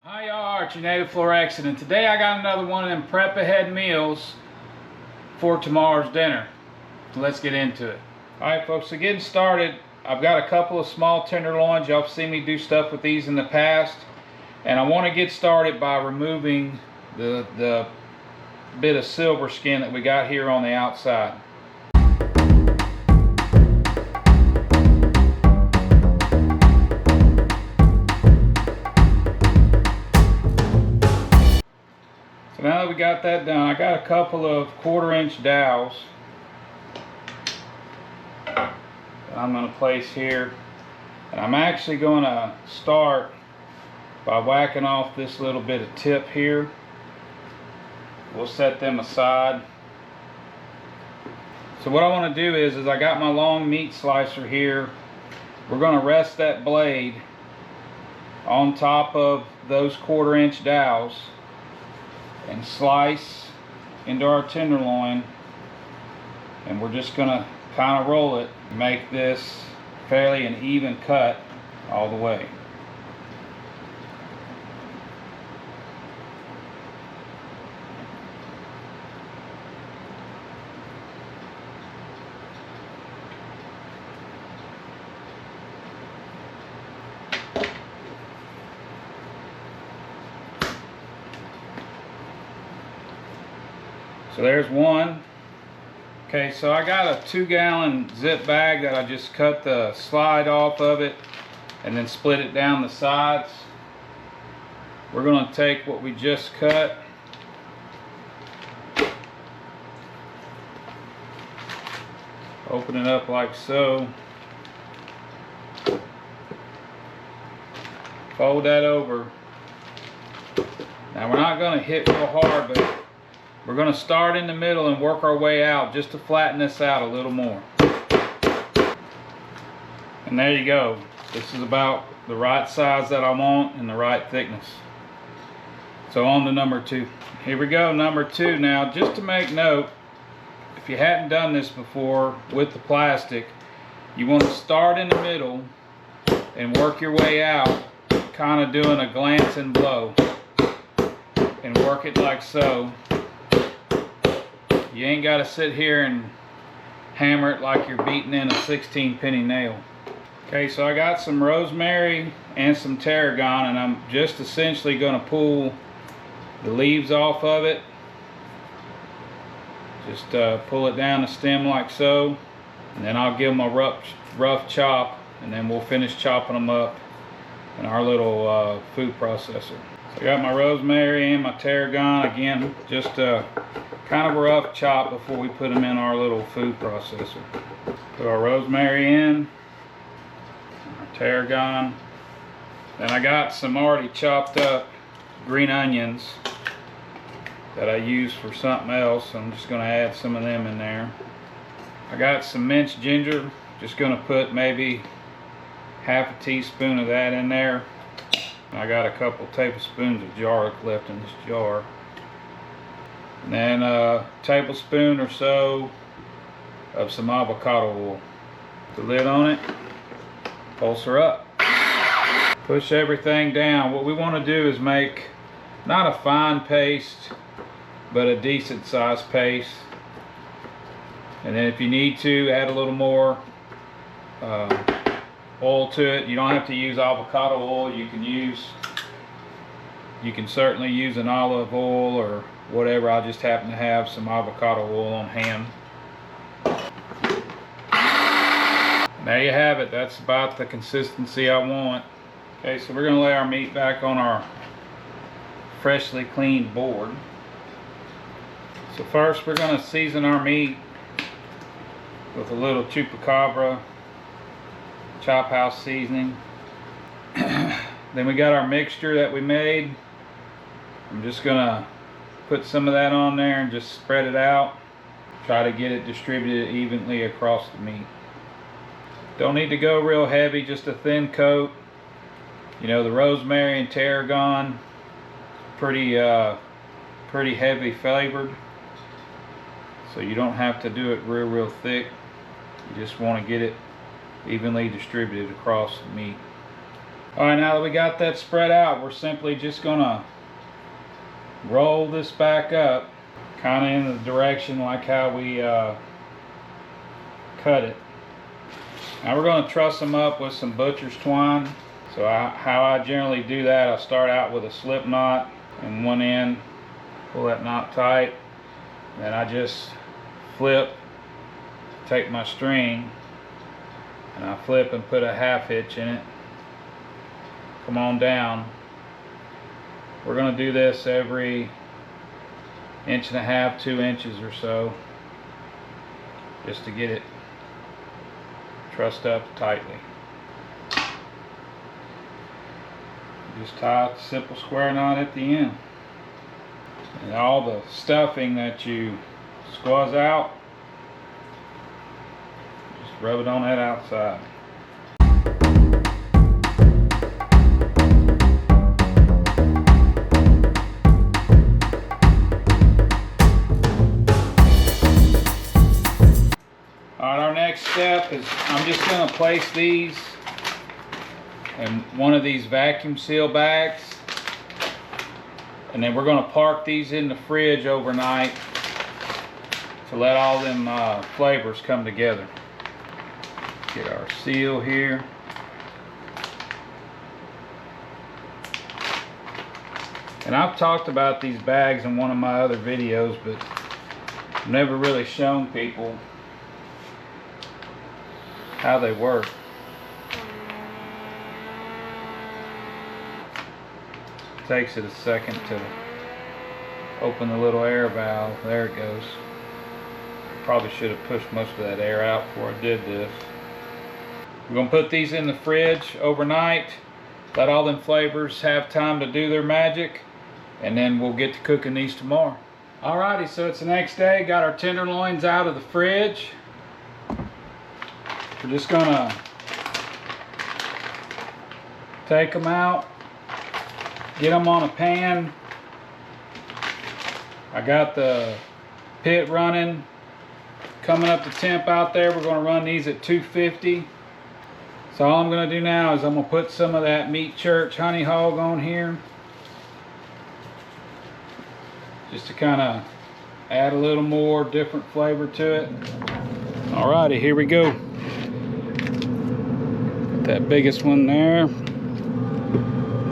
Hi y'all, Archie Native Flor-xan, and today I got another one of them prep ahead meals for tomorrow's dinner. So let's get into it. Alright folks, so getting started, I've got a couple of small tenderloins. Y'all have seen me do stuff with these in the past. And I want to get started by removing the bit of silver skin that we got here on the outside. So now that we got that done, I got a couple of 1/4-inch dowels that I'm going to place here. And I'm actually going to start by whacking off this little bit of tip here. We'll set them aside. So what I want to do is I got my long meat slicer here. We're going to rest that blade on top of those 1/4-inch dowels and slice into our tenderloin, and we're just going to kind of roll it, make this fairly an even cut all the way. So there's one. Okay, so I got a 2-gallon zip bag that I just cut the slide off of it and then split it down the sides. We're going to take what we just cut, open it up like so, fold that over. Now we're not going to hit real hard, but we're going to start in the middle and work our way out just to flatten this out a little more. And there you go. This is about the right size that I want and the right thickness. So on to number 2. Here we go, number 2. Now just to make note, if you hadn't done this before with the plastic, you want to start in the middle and work your way out, kind of doing a glancing blow, and work it like so. You ain't got to sit here and hammer it like you're beating in a 16-penny nail. Okay, so I got some rosemary and some tarragon, and I'm just essentially going to pull the leaves off of it. Just pull it down the stem like so, and then I'll give them a rough chop, and then we'll finish chopping them up in our little food processor. So I got my rosemary and my tarragon, again, just kind of a rough chop before we put them in our little food processor. Put our rosemary in, our tarragon. Then I got some already chopped up green onions that I use for something else. I'm just going to add some of them in there. I got some minced ginger, just going to put maybe half a teaspoon of that in there. I got a couple tablespoons of garlic left in this jar. And then a tablespoon or so of some avocado oil. Put the lid on it, pulse her up. Push everything down. What we want to do is make not a fine paste, but a decent sized paste. And then if you need to, add a little more oil to it. You don't have to use avocado oil. You can certainly use an olive oil or whatever. I just happen to have some avocado oil on hand. There you have it. That's about the consistency I want. Okay, so we're going to lay our meat back on our freshly cleaned board. So first we're going to season our meat with a little chupacabra chop house seasoning. Then we got our mixture that we made. I'm just gonna put some of that on there and just spread it out. Try to get it distributed evenly across the meat. Don't need to go real heavy, just a thin coat. You know, the rosemary and tarragon, pretty heavy flavored. So you don't have to do it real thick. You just want to get it evenly distributed across the meat. All right, now that we got that spread out, we're simply just gonna roll this back up, kind of in the direction like how we cut it. Now we're gonna truss them up with some butcher's twine. So how I generally do that, I start out with a slip knot in one end, pull that knot tight, then I just flip, take my string, and I flip and put a half hitch in it. Come on down. We're going to do this every 1.5 to 2 inches or so, just to get it trussed up tightly. Just tie a simple square knot at the end. And all the stuffing that you squeeze out, just rub it on that outside. Alright, our next step is I'm just going to place these in one of these vacuum seal bags, and then we're going to park these in the fridge overnight to let all them flavors come together. Get our seal here. And I've talked about these bags in one of my other videos, but I've never really shown people how they work. Takes it a second to open the little air valve. There it goes. Probably should have pushed most of that air out before I did this. We're going to put these in the fridge overnight, let all them flavors have time to do their magic, and then we'll get to cooking these tomorrow. Alrighty, so it's the next day. Got our tenderloins out of the fridge. We're just going to take them out, get them on a pan. I got the pit running, coming up to temp out there. We're going to run these at 250. So all I'm going to do now is I'm going to put some of that Meat Church honey hog on here, just to kind of add a little more different flavor to it. Alrighty, here we go. Put that biggest one there,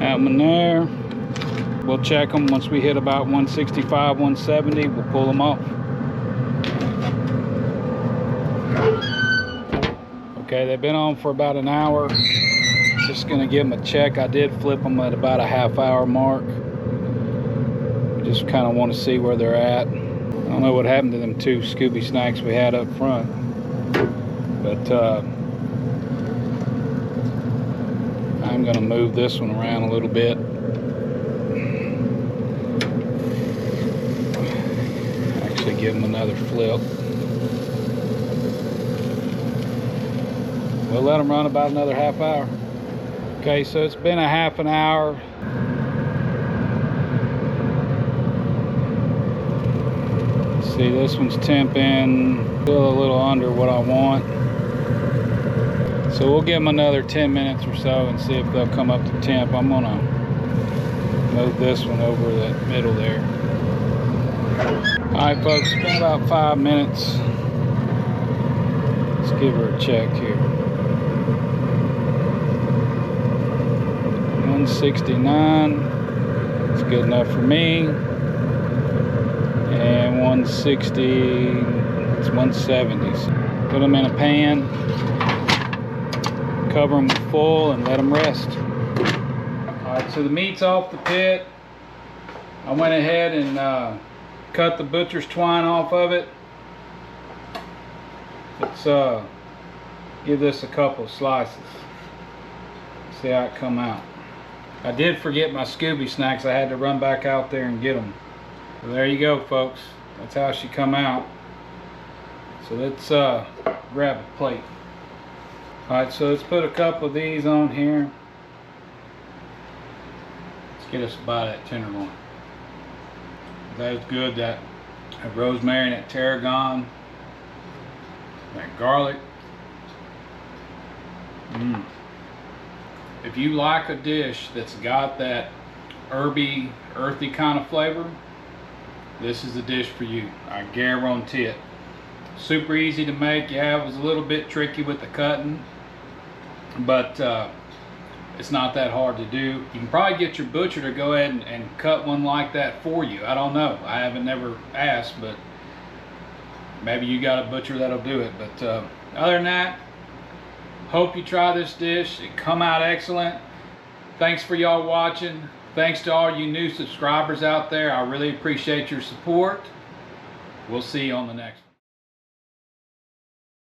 that one there. We'll check them once we hit about 165, 170. We'll pull them off. Okay, they've been on for about an hour. Just gonna give them a check. I did flip them at about a half-hour mark. We just kind of want to see where they're at. I don't know what happened to them 2 Scooby snacks we had up front, but I'm gonna move this one around a little bit. Actually give them another flip. We'll let them run about another half hour. Okay, so it's been a half an hour. See, this one's temping, still a little under what I want. So we'll give them another 10 minutes or so and see if they'll come up to temp. I'm gonna move this one over that middle there. All right, folks, it's been about 5 minutes. Let's give her a check here. 169, it's good enough for me. And 160, it's 170s. Put them in a pan, cover them with foil, and let them rest. Alright, so the meat's off the pit. I went ahead and cut the butcher's twine off of it. Let's give this a couple of slices. See how it come out. I did forget my Scooby snacks. I had to run back out there and get them. So there you go, folks. That's how she come out. So let's grab a plate. Alright, so let's put a couple of these on here. Let's get us by that tenderloin. That's good, that rosemary, that tarragon, that garlic. if you like a dish that's got that herby, earthy kind of flavor, this is the dish for you. I guarantee it. Super easy to make. Yeah, it was a little bit tricky with the cutting, but it's not that hard to do. You can probably get your butcher to go ahead and cut one like that for you. I don't know. I haven't never asked, but maybe you got a butcher that'll do it. But other than that, hope you try this dish. It come out excellent. Thanks for y'all watching. Thanks to all you new subscribers out there. I really appreciate your support. We'll see you on the next one.